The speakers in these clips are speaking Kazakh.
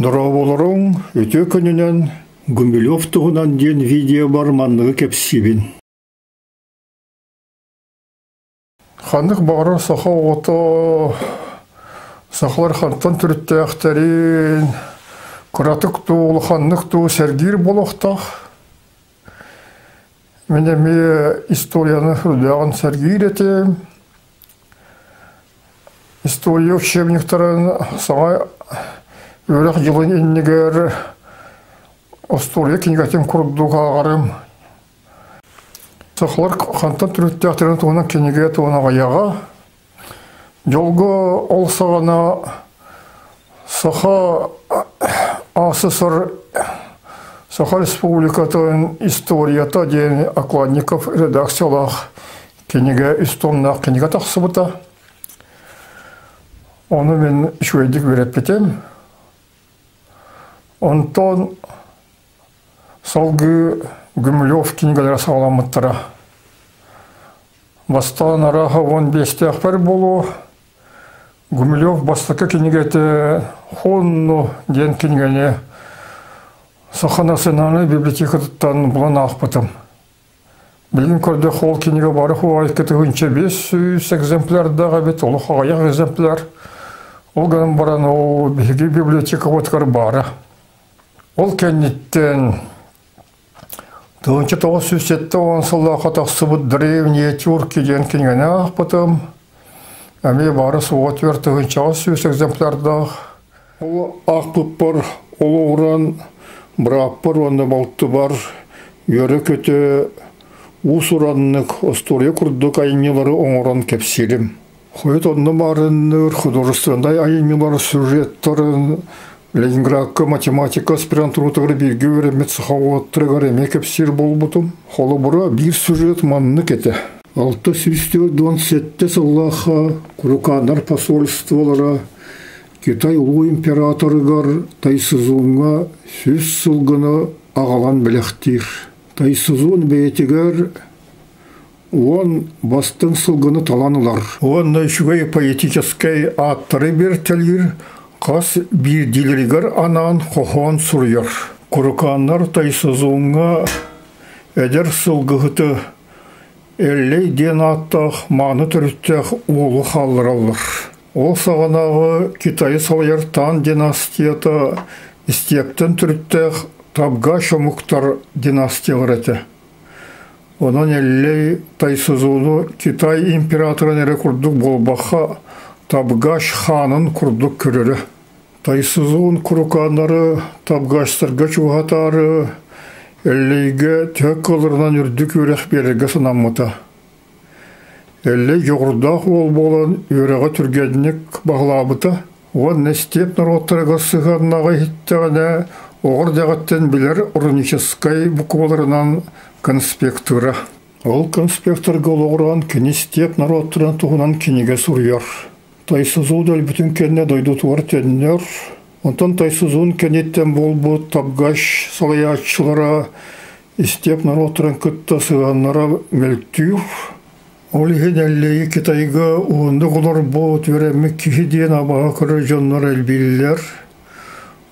Дұраболырың өте күнінен Гумилев тұғынан ден видео бар маннығы кепсибін. Хандық бары саха оты, сахалар хантан түрітті әқтәрін, құратық туыл, хандық туыл сәргер болуқтақ. Менеме историяны үрдіғын сәргер етем. История учебниктарын саңа өрек жылын еннігер история кенігетін күрдуға ағарым. Сақлар қантан түрітті әқтерін туғынан кенеге туғына ғаяға. Жолғы ол сағана Саха АССР Саха Республикатын историята ден Окладников редакциялақ кенеге үстомнақ кенеге тақсы бұта. Оны мен шөйдік беріп бетем. Онтон салғы Гумилев кенегелері сағаламыттыра. Бастан араға 15-те ақпар болу. Гумилев бастықы кенегеті Хонну ден кенегене Саха национальный библиотекаттан бұлан ақпытым. Білген көрді қол кенеге бары хуайкеті ғынча 500 экземплярдағы бет, олы қағаяқ экземпляр. Ол ғаным баран ол бігі библиотека өткір бары. Ол кәнеттен 1907 онсылда қатақсы бұд древние тюрки ден кенгені ақпытым. Әме бары суға тверті 1900 экземплярдағы. Ол ақпып бар, ол оғыран бірақ бар, онда балты бар. Өрі көті ұс ұраннық история күрдік айнелары оңыран кепсерім. Хойт онда барын художествендай айнелары сюжеттарын Ленинградка математика аспирантурутары бірге өремет сақауаттырығар еме кепсер бол бұтым. Холы бұра бір сюжет манны кеті. 627 сыллаға Курукандар посольстволары Китай ұлы императорығар Тайсызуынға сөз сылғыны ағалан біліқтір. Тайсызуын бәйтігер он бастың сылғыны таланылар. Он үшіғай поэтическай аттары бертелгір қас бір дилерігер анан қохон сұрыяр. Курукандар Тайсызуынға әдер сылғыты әллей ден аттақ маны түріттәқ олы қалыр алыр. Ол сағанағы Китай Салайыртан династията істептен түріттәқ Табға шамуқтар династиялар әті. Онан әллей Тайсызуыны Китай императорын әрі күрдік болбаққа Табғаш ханын күрдік көрірі. Тайсызуын Курукандары Табғаштарға чуғатары әллейге тек қылырынан үрдік өрек берігі сынамыта. Әллей жоғырдақ ол болан өреға түргенік бағлабыта. Он нәстеп народтарға сығаннаға хиттіғіне оғыр дәғаттен білер урническай букваларынан конспектура. Ол конспекторға олғыран кенестеп народтырын туғынан кенеге сұрыяр. Тайсызуды әлбітін кенне дойды туар тәннер. Онтан Тайсызуын кенеттен болбы Табғаш салаячылара істеп народтырын күтті сығаннара мөлттүйір. Ол еген әллейі Китайға оңды құлар бұд өремі кихиден абаға көрі жонлар әлбейлілер.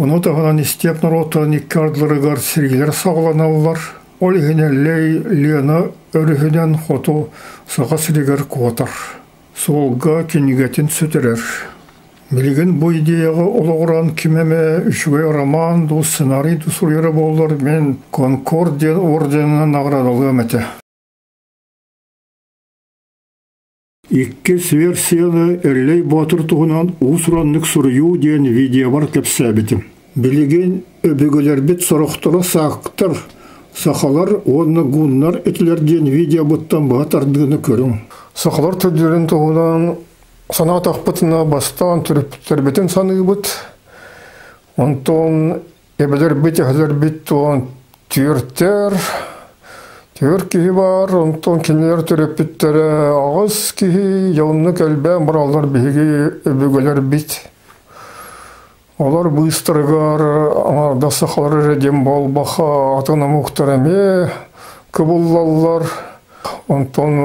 Оны тағынан істеп народтырын иккардыларығар сіргелер сағыланалар. Ол еген әллей лена өрігінен қоту саға сіргер қуатар. Солға кенегетін сөтірер. Білген бұл идеяға олығыран кемеме үшіғай роман, ду сценарий дұсырері болыр мен Конкорден орденінің нағырадалы өметі. Иккес версияны әллей батыр тұғынан ұсыранлық сұрыю ден видео бар кәпсәбетім. Білген өбігілер бет сұрықтыры сақтыр. Сақалар оны ғуннар әтілерден видео бұттан бағатардығыны көрің. Сақалар түрдерін тұғынан санат ақпытына бастан түрбетін саны бұт. Онтон әбілер бет әхілер бет тұғын түйірттер. Түйір кейі бар, онтон кенелер түріппеттері ағыз кейі, яуынны кәлбән бұралар бейгі өбігілер бет. Олар бұйыстырғар, аңарда сақалар редем бол бақа атына мұқтар әме көбіллалар. Онтон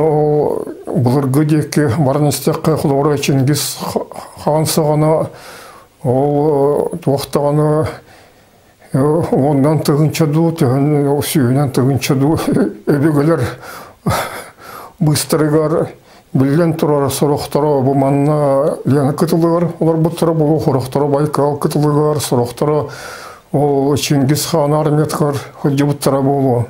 бұлырғы декі барыныстек қайқылуыра Чингис хан сағана Ол туақтағаны ондан тығынчаду, сүйінен тығынчаду өбігілер бұстырығар білген тұрар сұрақтары бұманна лені күтілігар. Олар бұттыры бұл құрықтары Байкал күтілігар, сұрақтары ол Чингис хан арметқар хүлді бұттыры болу.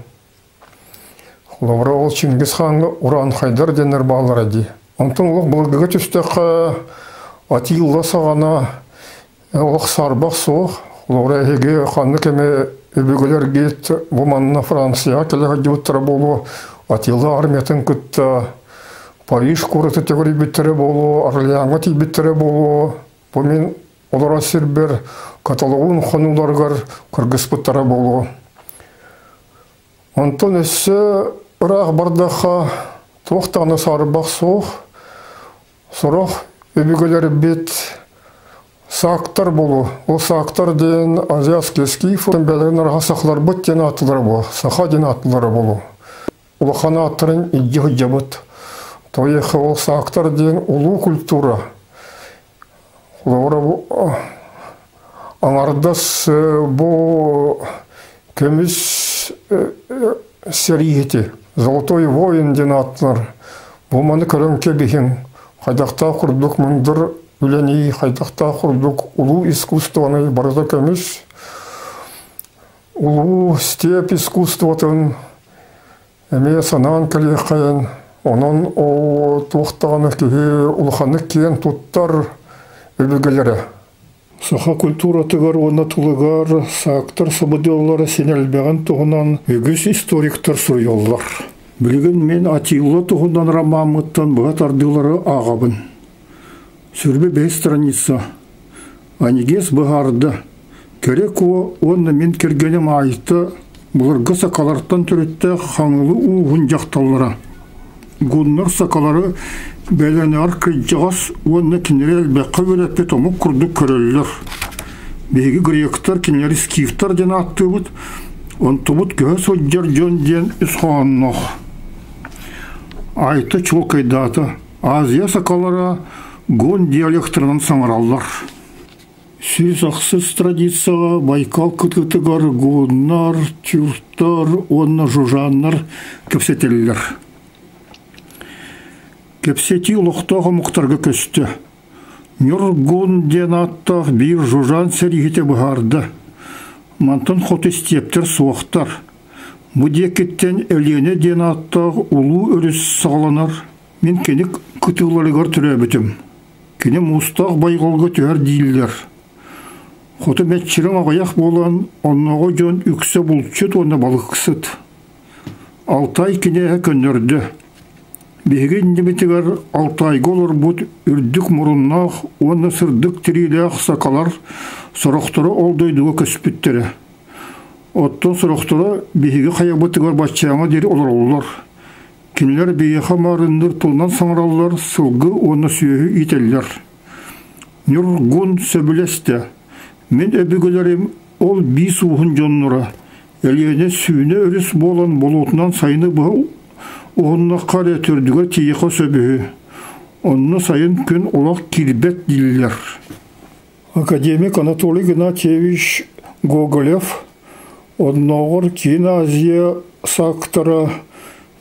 Олар ол Чингис хан Уран Хайдар денер бағылар әді. Онтын олық бұлғығы түстіқі Атилла сағана олық сарбақ соқ. Олар әйге қанды кеме өбігілер гет бұманна Франция келі хүлді бұттыры болу. Атилла арметін күтті. Париж көріті тегірі біттірі болу, Орлеанға тей біттірі болу. Бұл мен олар сербер Каталоун қонуларғар күргіс бұттыры болу. Онтын өсі ұрақ бардаға тоқтаны сарыбақ соқ, сұрақ өбігілері бет сақтар болу. Ол сақтар дейін азияский скиф, бәлігін араға сақлар бұт ден атылары болу, сақа ден атылары болу. Ол қана аттарын идді хүджа бұт. Тоеқы ол сақтар дейін ұлу культура. Олар аңардас бұл көміс сәригеті. Золотой воин ден атылар. Бұл маны көрінке бейін. Қайдақта құрдық мұндыр үләні, қайдақта құрдық ұлу искусствоны барыда көміс. Ұлу степ искусствотын әме санан кәлі қайын. Onun o tuğtağını ki ulğanı kiyen tuttar öbügelere. Saha kultura tıgar ona tulugar, sağıktır sabıdıyorlar senelbeğen tuğunan ögüs historiktar sürüyorlar. Bilgin men Atilla tuğunan Ramamıttan бұғат ардылары ағабын. Сүрбе 5 страница. Анигес бұғарды. Керек о, оны мен кергенім айты, бұлырғы сақаларттан түрітті қаңылы уғын жақталыра. Гуннар сақалары бәләне арқы жағас, оны кенерел бәқі бөләппе томы күрді көрелілер. Бегі гректар, кенері скифтар ден атты бұд, он тұбыт көз өджер жон ден үсқаннық. Айты чол кайдаты, Азия сақалары гон диалekторынан саңыралар. Сөз ақсыз традицияға Байкал күтігар гуннар, тюрттар, оны жужаннар көпсетелілер. Кепсети ұлықтағы мұқтарға көсті. Нұргун ден аттақ бір жужан сәрігеті бұғарды. Мантын қот істептер суықтар. Мұдекеттен әлені ден аттақ ұлу өріс сағаланар. Мен кенік күтілерігер түрі бітім. Кені мұстақ байғалғы түйер дейлер. Қоты мәтчірің ағаяқ болан, оннағы жон үксі бұлтшыт, оны балық қысыт. Алтай кенеге көнірді. Беген деметігер алтайғы олар бұд үрдік мұрыннақ, оны сырдық тірелі сақалар сұрақтары олдойдығы көспіттері. Оттон сұрақтары беге қаябытығар баччаңа дері олар олар. Кенелер бейеға марындар тұлынан саңыралар, сылғы оны сүйегі ителлер. Нұргун сөбілесті. Мен өбігілерім ол бейс уғын жонныра. Әліне сүйіне өріс болан болотынан сайыны бұл оғынна қария түрдігі тейеқа сөбігі. Онны сайын күн олақ келбет дейлер. Академик Анатолий Гнатьевич Гоголев оннағыр кейін Азия сақтары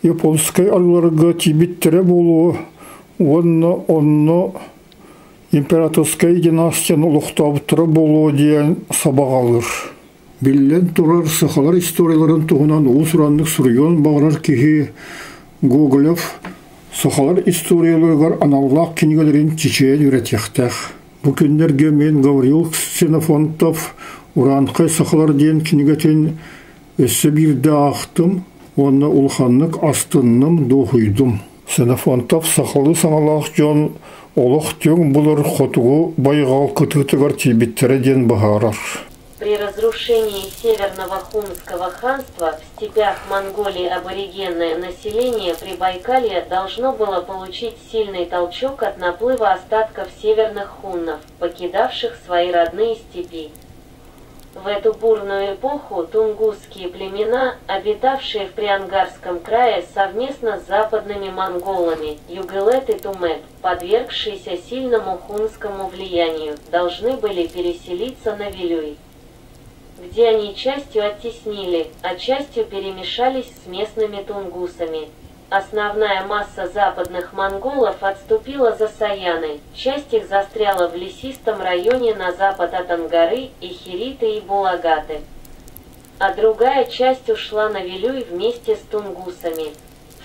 японскай алыларға тибеттері болуы, онны императорскай династияны ұлықтабыттыры болуы дейін сабақ алыр. Білден тұрар сақалар историяларын тұғынан ол сұранлық сұрыйон бағырар кеге Гоголев сақалар историялығар аналлақ кенігелерін чечейін үйретектәқ. Бұл күндерге мен Гаврил Ксенофонтов ұранқай сақалар дейін кенігетін өсі бірді ақтым, оны ұлханлық астынным доғыйдым. Ксенофонтов сақалы саңалақ жон олық тен бұлыр қотуғы байғал күтігітігар тибеттері ден бағарар. При разрушении Северного Хунского ханства в степях Монголии аборигенное население Прибайкалья должно было получить сильный толчок от наплыва остатков северных хуннов, покидавших свои родные степи. В эту бурную эпоху тунгусские племена, обитавшие в Приангарском крае совместно с западными монголами, Югелет и Тумет, подвергшиеся сильному хунскому влиянию, должны были переселиться на Вилюй, где они частью оттеснили, а частью перемешались с местными тунгусами. Основная масса западных монголов отступила за Саяны, часть их застряла в лесистом районе на запад от Ангары, Ихириты и Булагаты, а другая часть ушла на Вилюй вместе с тунгусами.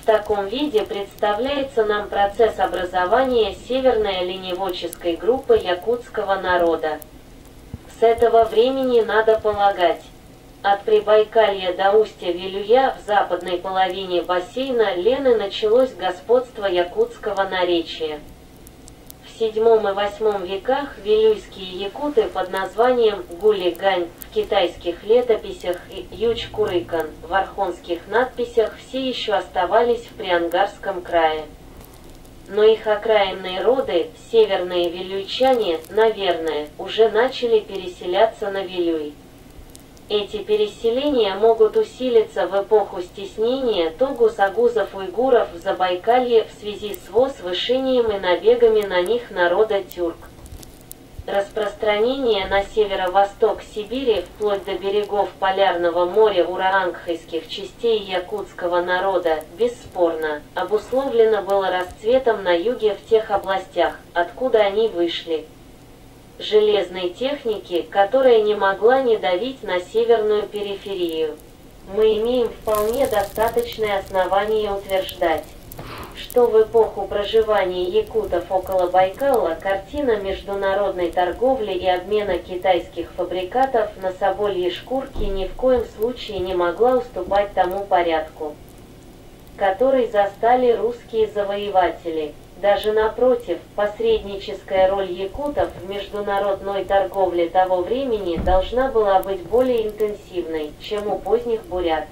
В таком виде представляется нам процесс образования северной оленеводческой группы якутского народа. С этого времени надо полагать, от Прибайкалья до устья Вилюя в западной половине бассейна Лены началось господство якутского наречия. В VII и VIII веках вилюйские якуты под названием Гули-Гань в китайских летописях и Юч-Курыкан в архонских надписях все еще оставались в Приангарском крае. Но их окраинные роды, северные вилюйчане, наверное, уже начали переселяться на Вилюй. Эти переселения могут усилиться в эпоху стеснения тугус-агузов-уйгуров в Забайкалье в связи с возвышением и набегами на них народа тюрк. Распространение на северо-восток Сибири вплоть до берегов Полярного моря урарангхайских частей якутского народа, бесспорно, обусловлено было расцветом на юге в тех областях, откуда они вышли. Железной техники, которая не могла не давить на северную периферию. Мы имеем вполне достаточное основание утверждать, что в эпоху проживания якутов около Байкала картина международной торговли и обмена китайских фабрикатов на собольи шкурки ни в коем случае не могла уступать тому порядку, который застали русские завоеватели. Даже напротив, посредническая роль якутов в международной торговле того времени должна была быть более интенсивной, чем у поздних бурят.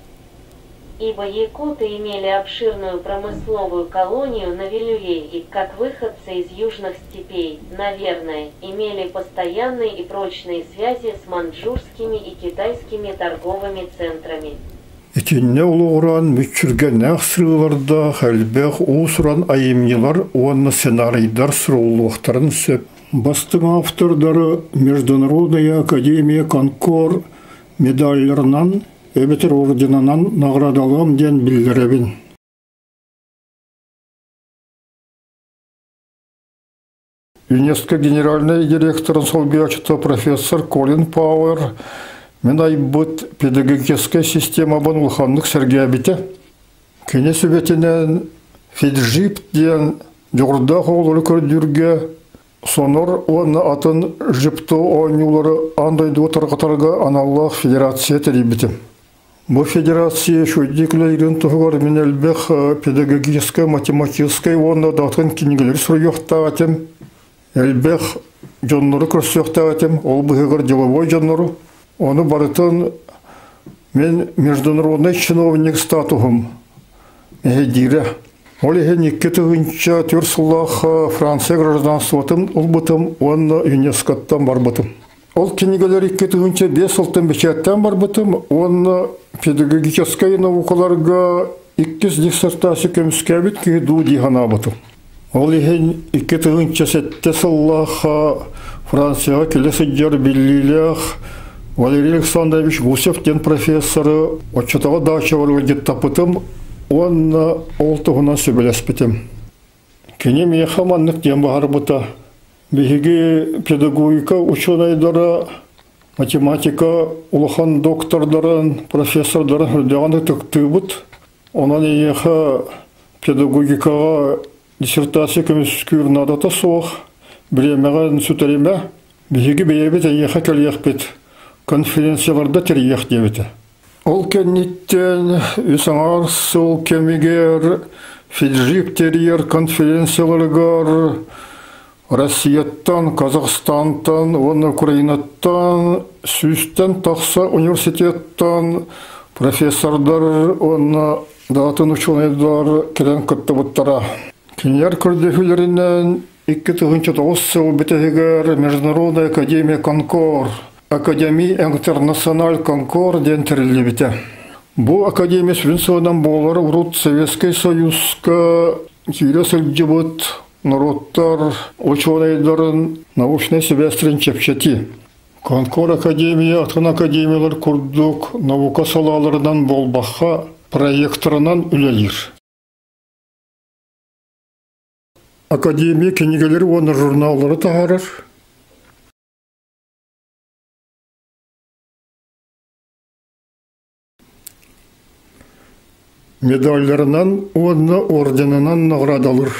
Ибо якуты имели обширную промысловую колонию на Вилюе и, как выходцы из южных степей, наверное, имели постоянные и прочные связи с маньчжурскими и китайскими торговыми центрами. Итинне улугуран мүчүргеннәк сырыларда хәлбәх усуран айымнилар уанна сценарийдар сырулуқтарын сөп. Бастың автордары Международная академия Конкор медальларынан, Эбетер орденынан наградалган ден билдиребин. ЮНЕСКО генеральный директор Солбиачта профессор Колин Пауэр мен айбыт педагогическая система банулханлык сергебите. Кене сөбетінен феджип ден жорда қолыры көрдүрге сонор оны атын жипто ойнулары андайды отырғатарға аналлах федерация теребите. Бұл федерация шөйдеклерін тұғыр мен әлбек педагогическая, математическая оны датын кенегелер сұрыйықтағатым. Әлбек жонныры көрсіқтағатым, ол бұғығыр деловой жонныры. Оны барытын мен международный чиновник статусом дире. Ол ехен екі тұғынша түрсыллах Франция гражданствотым ұлбытым, он ЮНЕСКОттан барбытым. Ол кенегелер екі тұғынша 5 ұлтын бешеттен барбытым, он педагогической наукаларға 2 диссертация көміскәбіт кейду дихана бытым. Ол ехен екі тұғынша сәтті сыллах Францияға келесі жар білілілях Валерий Александрович Гусев, ден профессоры, отчетова дача варвардет тапытым, он олтығына сөбелеспетім. Кене мен хаманнық ден бағар бұта. Беге педагогика ученайдары, математика, улахан доктордарын, профессордарын хүрдеғаны түкті бұд. Онан еха педагогикаға диссертация көміскүр надата соқ, біремеғін сүтәреме, беге бейебет еха кәлияқпет. Конференцияларда терияқ дебеті. Ол кенниттен үсаңар сол кемегер феджип терияр конференцияларгар Россияттан, Казахстантан, Украинаттан, Сүстен тақса университеттан профессордар, датын ученыйдар келен кыттыбыттара. Кенер көрдефілерінен 2009 сыл бітігер Международная академия Конкор Академия Интернациональ Конкор ден тірілебіті. Бұл академия сүрін содан болары ұрут Советский Союзка күйрес үлгібіт народтар, ученыйдарын научный семестрін чепшети. Конкор академия атқан академиялар күрдік наука салаларынан болбаққа проекторынан үлелер. Академия кенегелері оны журналары тағарыр. Медальларынан, оны орденынан наградалар.